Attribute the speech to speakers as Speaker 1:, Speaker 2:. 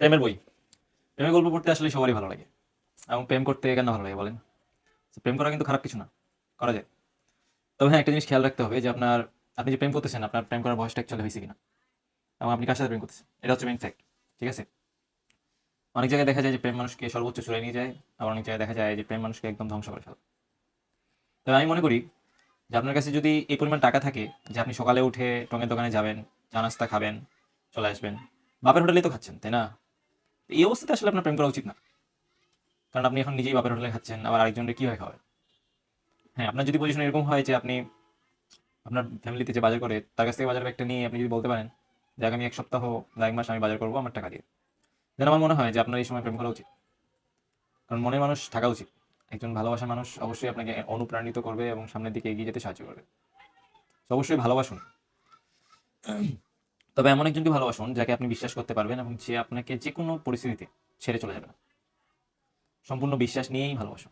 Speaker 1: প্রেমের বই, প্রেমের গল্প পড়তে আসলে সবারই ভালো লাগে। এবং প্রেম করতে কেন ভালো লাগে বলেন? তো প্রেম করা কিন্তু খারাপ কিছু না, করা যায়। তবে হ্যাঁ, একটা জিনিস খেয়াল রাখতে হবে যে আপনি যে প্রেম করতেছেন, আপনার প্রেম করার বয়সটা অ্যাকচুয়ালি হয়েছে কিনা, এবং আপনি কার সাথে প্রেম করতেছেন, এটা হচ্ছে মেইন ফ্যাক্ট। ঠিক আছে? অনেক জায়গায় দেখা যায় যে প্রেম মানুষকে সর্বোচ্চ চূড়ায় নিয়ে যায়, আবার অনেক জায়গায় দেখা যায় যে প্রেম মানুষকে একদম ধ্বংস করে ফেলে। তবে আমি মনে করি যে আপনার কাছে যদি এই পরিমাণ টাকা থাকে যে আপনি সকালে উঠে টঙের দোকানে যাবেন, চা নাস্তা খাবেন, চলে আসবেন, বাপের হোটেলেই তো খাচ্ছেন, তাই না? তো এই অবস্থাতে আসলে আপনার প্রেম করা উচিত না। কারণ আপনি এখন নিজেই বাপের হোটেলে খাচ্ছেন, আবার আরেকজনকে কীভাবে খাওয়াবেন? হ্যাঁ, আপনার যদি পজিশন এরকম হয় যে আপনি আপনার ফ্যামিলিতে যে বাজার করে তার কাছ থেকে বাজার ব্যাগটা নিয়ে আপনি যদি বলতে পারেন যে আগামী 1 সপ্তাহ বা 1 মাস আমি বাজার করবো আমার টাকা দিয়ে, যেন আমার মনে হয় যে আপনার এই সময় প্রেম করা উচিত। কারণ মনের মানুষ থাকা উচিত। একজন ভালোবাসার মানুষ অবশ্যই আপনাকে অনুপ্রাণিত করবে এবং সামনের দিকে এগিয়ে যেতে সাহায্য করবে। তো অবশ্যই ভালোবাসুন। তবে এমন একজনকে ভালোবাসুন যাকে আপনি বিশ্বাস করতে পারবেন এবং যে আপনাকে যে কোনো পরিস্থিতিতে ছেড়ে চলে যাবে না। সম্পূর্ণ বিশ্বাস নিয়েই ভালোবাসুন।